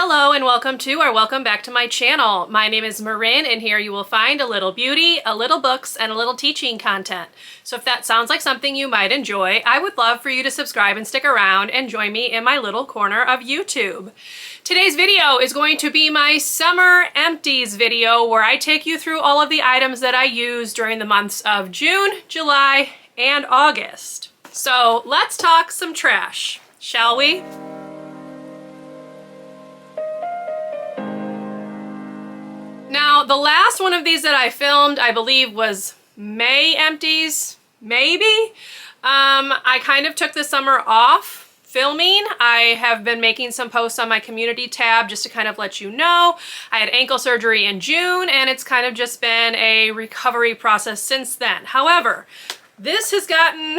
Hello and welcome to or welcome back to my channel. My name is Marin and here you will find a little beauty, a little books, and a little teaching content. So if that sounds like something you might enjoy, I would love for you to subscribe and stick around and join me in my little corner of YouTube. Today's video is going to be my summer empties video where I take you through all of the items that I use during the months of June, July, and August. So let's talk some trash, shall we? Now, the last one of these that I filmed, I believe, was May empties, maybe? I kind of took the summer off filming. I have been making some posts on my community tab just to kind of let you know. I had ankle surgery in June, and it's kind of just been a recovery process since then. However, this has gotten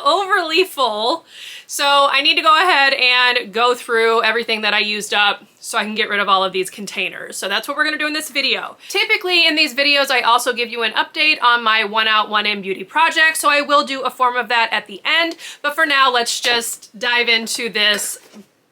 overly full, so I need to go ahead and go through everything that I used up so I can get rid of all of these containers. So that's what we're gonna do in this video. Typically in these videos, I also give you an update on my 1 out, 1 in beauty project, so I will do a form of that at the end. But for now, let's just dive into this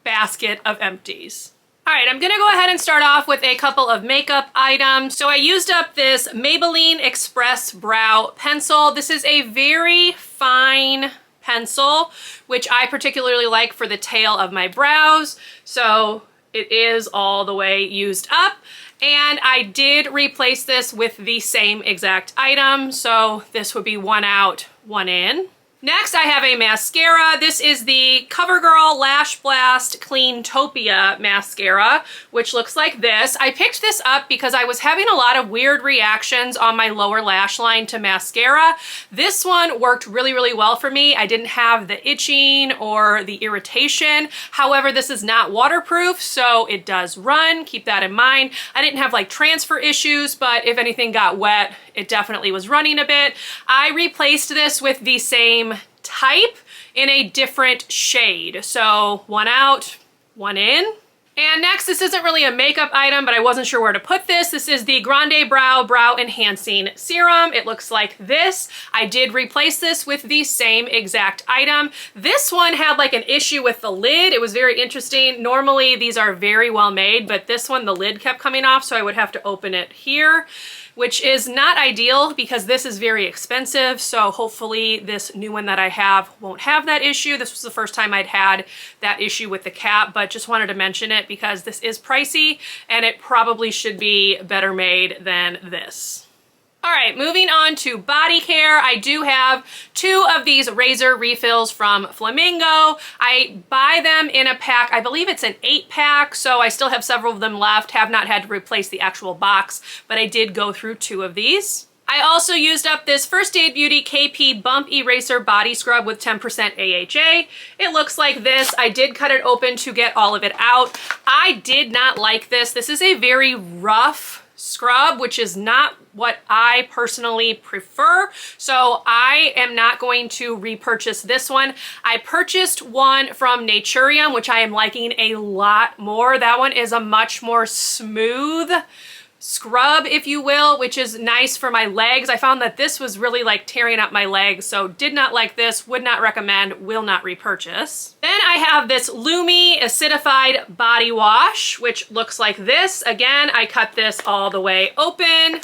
basket of empties. All right, I'm gonna go ahead and start off with a couple of makeup items. So I used up this Maybelline Express Brow Pencil. This is a very fine pencil, which I particularly like for the tail of my brows. So it is all the way used up. And I did replace this with the same exact item. So this would be 1 out, 1 in. Next, I have a mascara. This is the CoverGirl Lash Blast Cleantopia mascara, which looks like this. I picked this up because I was having a lot of weird reactions on my lower lash line to mascara. This one worked really, really well for me. I didn't have the itching or the irritation. However, this is not waterproof, so it does run. Keep that in mind. I didn't have like transfer issues, but if anything got wet, it definitely was running a bit. I replaced this with the same type in a different shade. So 1 out, 1 in. And next, this isn't really a makeup item, but I wasn't sure where to put this. This is the Grande Brow Enhancing Serum. It looks like this. I did replace this with the same exact item. This one had like an issue with the lid. It was very interesting. Normally, these are very well made, but this one, the lid kept coming off, so I would have to open it here, which is not ideal because this is very expensive. So hopefully this new one that I have won't have that issue. This was the first time I'd had that issue with the cap, but just wanted to mention it because this is pricey and it probably should be better made than this. All right, moving on to body care. I do have 2 of these razor refills from Flamingo. I buy them in a pack. I believe it's an 8-pack, so I still have several of them left. Have not had to replace the actual box, but I did go through 2 of these. I also used up this First Aid Beauty KP Bump Eraser Body Scrub with 10% AHA. It looks like this. I did cut it open to get all of it out. I did not like this. This is a very rough scrub, which is not what I personally prefer. So I am not going to repurchase this one. I purchased one from Naturium, which I am liking a lot more. That one is a much more smooth scrub, if you will, which is nice for my legs. I found that this was really like tearing up my legs, so did not like this, would not recommend, will not repurchase. Then I have this Lumi Acidified Body Wash, which looks like this. Again, I cut this all the way open.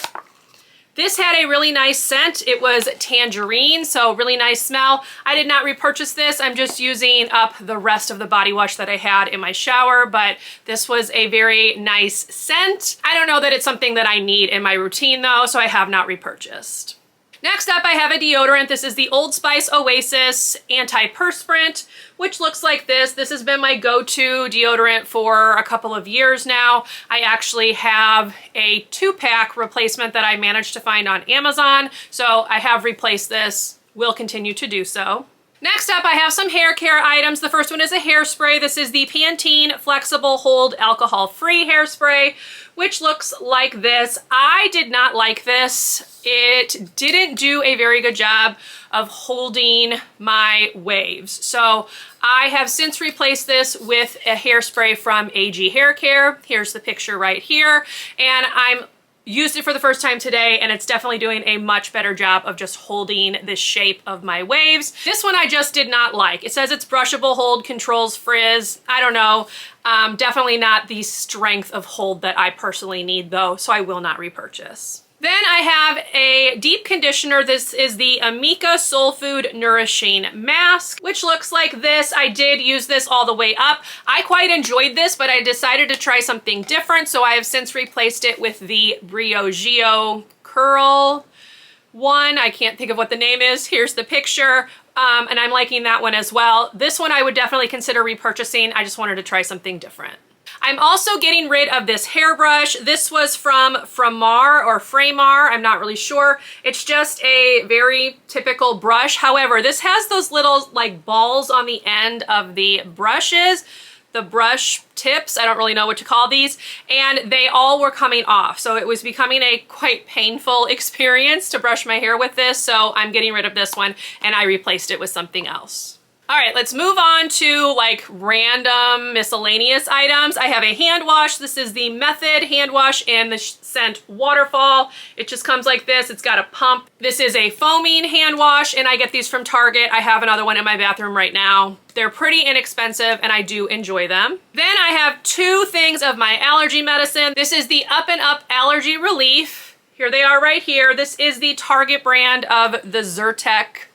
This had a really nice scent. It was tangerine, so really nice smell. I did not repurchase this. I'm just using up the rest of the body wash that I had in my shower, but this was a very nice scent. I don't know that it's something that I need in my routine though, so I have not repurchased. Next up, I have a deodorant. This is the Old Spice Oasis Anti-Perspirant, which looks like this. This has been my go-to deodorant for a couple of years now. I actually have a 2-pack replacement that I managed to find on Amazon, so I have replaced this, will continue to do so. Next up, I have some hair care items. The first one is a hairspray. This is the Pantene Flexible Hold Alcohol-Free Hairspray, which looks like this. I did not like this. It didn't do a very good job of holding my waves. So I have since replaced this with a hairspray from AG Hair Care. Here's the picture right here. And I'm used it for the first time today, and it's definitely doing a much better job of just holding the shape of my waves. This one I just did not like. It says it's brushable hold, controls frizz. I don't know. Definitely not the strength of hold that I personally need though, so I will not repurchase. Then I have a deep conditioner. This is the Amika Soul Food Nourishing Mask, which looks like this. I did use this all the way up. I quite enjoyed this, but I decided to try something different, so I have since replaced it with the Briogeo Curl one. I can't think of what the name is. Here's the picture. And I'm liking that one as well. This one I would definitely consider repurchasing. I just wanted to try something different. I'm also getting rid of this hairbrush. This was from Framar or Framar, I'm not really sure. It's just a very typical brush. However, this has those little like balls on the end of the brushes, the brush tips, I don't really know what to call these, and they all were coming off. So it was becoming a quite painful experience to brush my hair with this, so I'm getting rid of this one and I replaced it with something else. All right, let's move on to like random miscellaneous items. I have a hand wash. This is the Method hand wash in the scent Waterfall. It just comes like this. It's got a pump. This is a foaming hand wash, and I get these from Target. I have another one in my bathroom right now. They're pretty inexpensive and I do enjoy them. Then I have two things of my allergy medicine. This is the Up and Up Allergy Relief. Here they are right here. This is the Target brand of the Zyrtec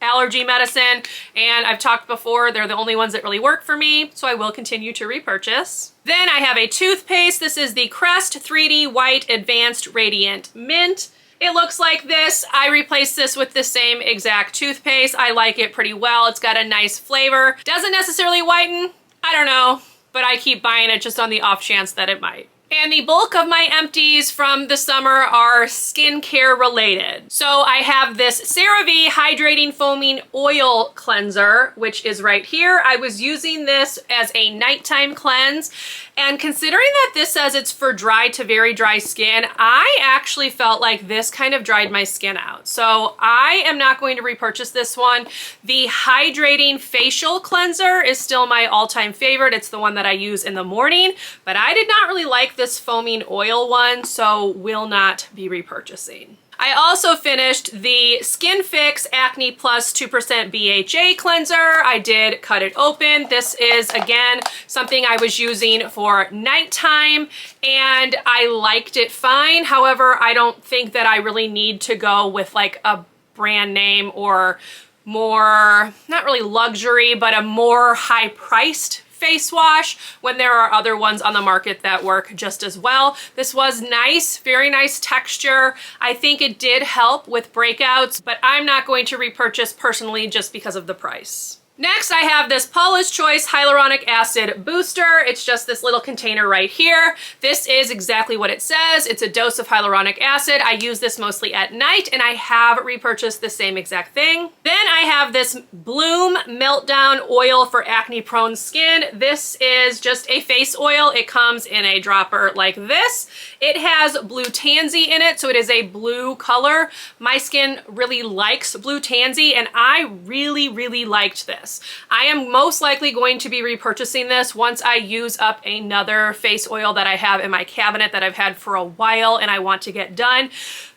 allergy medicine, and I've talked before, they're the only ones that really work for me, so I will continue to repurchase. Then I have a toothpaste. This is the Crest 3D White Advanced Radiant Mint. It looks like this. I replaced this with the same exact toothpaste. I like it pretty well. It's got a nice flavor. Doesn't necessarily whiten, I don't know, but I keep buying it just on the off chance that it might. And the bulk of my empties from the summer are skincare related. So I have this CeraVe Hydrating Foaming Oil Cleanser, which is right here. I was using this as a nighttime cleanse, and considering that this says it's for dry to very dry skin, I actually felt like this kind of dried my skin out. So I am not going to repurchase this one. The Hydrating Facial Cleanser is still my all-time favorite. It's the one that I use in the morning, but I did not really like this foaming oil one, so will not be repurchasing. I also finished the Skin Fix Acne Plus 2% BHA cleanser. I did cut it open. This is, again, something I was using for nighttime, and I liked it fine. However, I don't think that I really need to go with like a brand name or more, not really luxury, but a more high-priced face wash when there are other ones on the market that work just as well. This was nice, very nice texture. I think it did help with breakouts, but I'm not going to repurchase personally just because of the price. Next, I have this Paula's Choice Hyaluronic Acid Booster. It's just this little container right here. This is exactly what it says. It's a dose of hyaluronic acid. I use this mostly at night, and I have repurchased the same exact thing. Then I have this Bloom Meltdown Oil for acne-prone skin. This is just a face oil. It comes in a dropper like this. It has blue tansy in it, so it is a blue color. My skin really likes blue tansy, and I really, really liked this. I am most likely going to be repurchasing this once I use up another face oil that I have in my cabinet that I've had for a while and I want to get done.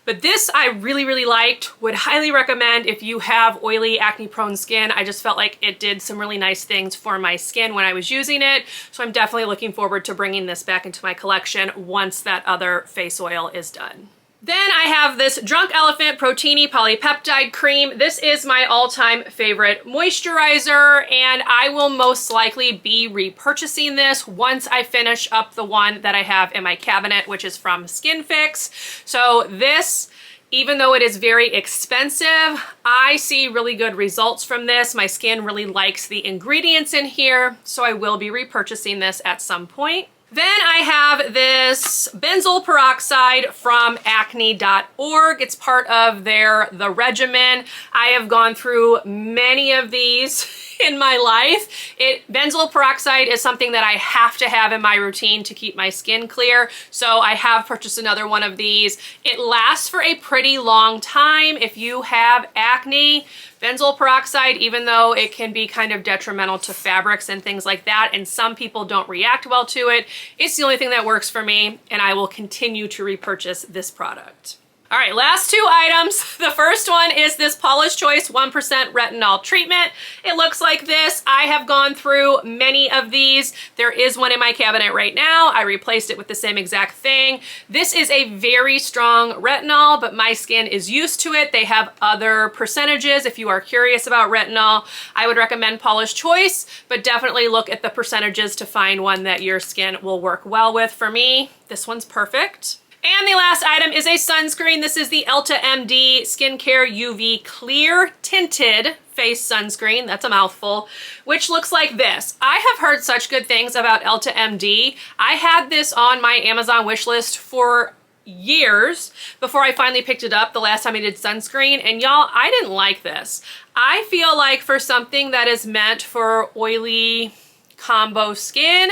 But this I really, really liked. Would highly recommend if you have oily, acne-prone skin. I just felt like it did some really nice things for my skin when I was using it. So I'm definitely looking forward to bringing this back into my collection once that other face oil is done. Then I have this Drunk Elephant Protini Polypeptide Cream. This is my all-time favorite moisturizer, and I will most likely be repurchasing this once I finish up the one that I have in my cabinet, which is from Skin Fix. So this, even though it is very expensive, I see really good results from this. My skin really likes the ingredients in here, so I will be repurchasing this at some point. Then I have this Benzel peroxide from acne.org. It's part of the regimen. I have gone through many of these in my life. Benzel peroxide is something that I have to have in my routine to keep my skin clear, so I have purchased another one of these. It lasts for a pretty long time. If you have acne, Benzel peroxide, even though it can be kind of detrimental to fabrics and things like that, and some people don't react well to it, it's the only thing that works for me, and I will continue to repurchase this product. All right, last two items. The first one is this Paula's Choice 1% Retinol treatment. It looks like this. I have gone through many of these. There is one in my cabinet right now. I replaced it with the same exact thing. This is a very strong retinol, but my skin is used to it. They have other percentages. If you are curious about retinol, I would recommend Paula's Choice, but definitely look at the percentages to find one that your skin will work well with. For me, this one's perfect. And the last item is a sunscreen. This is the EltaMD Skincare UV Clear Tinted Face Sunscreen. That's a mouthful, which looks like this. I have heard such good things about EltaMD. I had this on my Amazon wish list for years before I finally picked it up the last time I did sunscreen, and y'all, I didn't like this. I feel like for something that is meant for oily combo skin,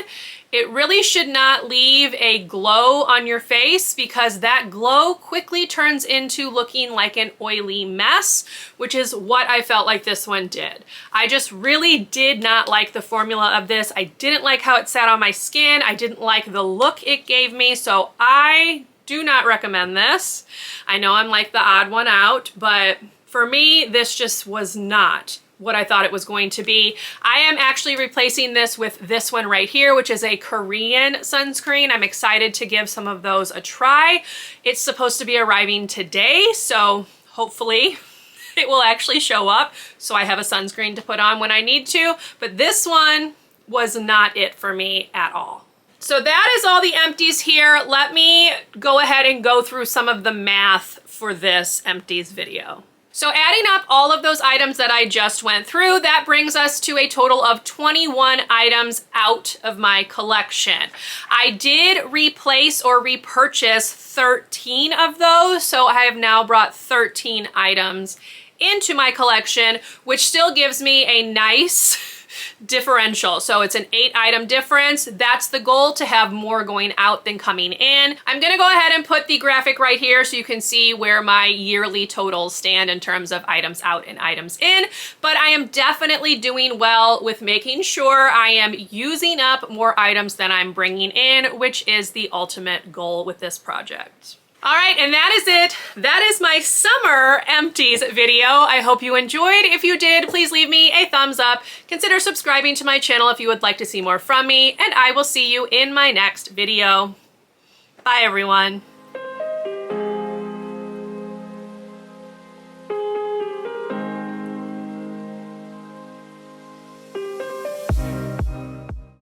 it really should not leave a glow on your face, because that glow quickly turns into looking like an oily mess, which is what I felt like this one did. I just really did not like the formula of this. I didn't like how it sat on my skin. I didn't like the look it gave me, so I do not recommend this. I know I'm like the odd one out, but for me, this just was not what I thought it was going to be. I am actually replacing this with this one right here, which is a Korean sunscreen. I'm excited to give some of those a try. It's supposed to be arriving today, so hopefully it will actually show up so I have a sunscreen to put on when I need to, but this one was not it for me at all. So that is all the empties here. Let me go ahead and go through some of the math for this empties video. So adding up all of those items that I just went through, that brings us to a total of 21 items out of my collection. I did replace or repurchase 13 of those, so I have now brought 13 items into my collection, which still gives me a nice differential. So it's an 8-item difference. That's the goal, to have more going out than coming in. I'm gonna go ahead and put the graphic right here so you can see where my yearly totals stand in terms of items out and items in, but I am definitely doing well with making sure I am using up more items than I'm bringing in, which is the ultimate goal with this project. All right, and that is it. That is my summer empties video. I hope you enjoyed. If you did, please leave me a thumbs up. Consider subscribing to my channel if you would like to see more from me, and I will see you in my next video. Bye, everyone.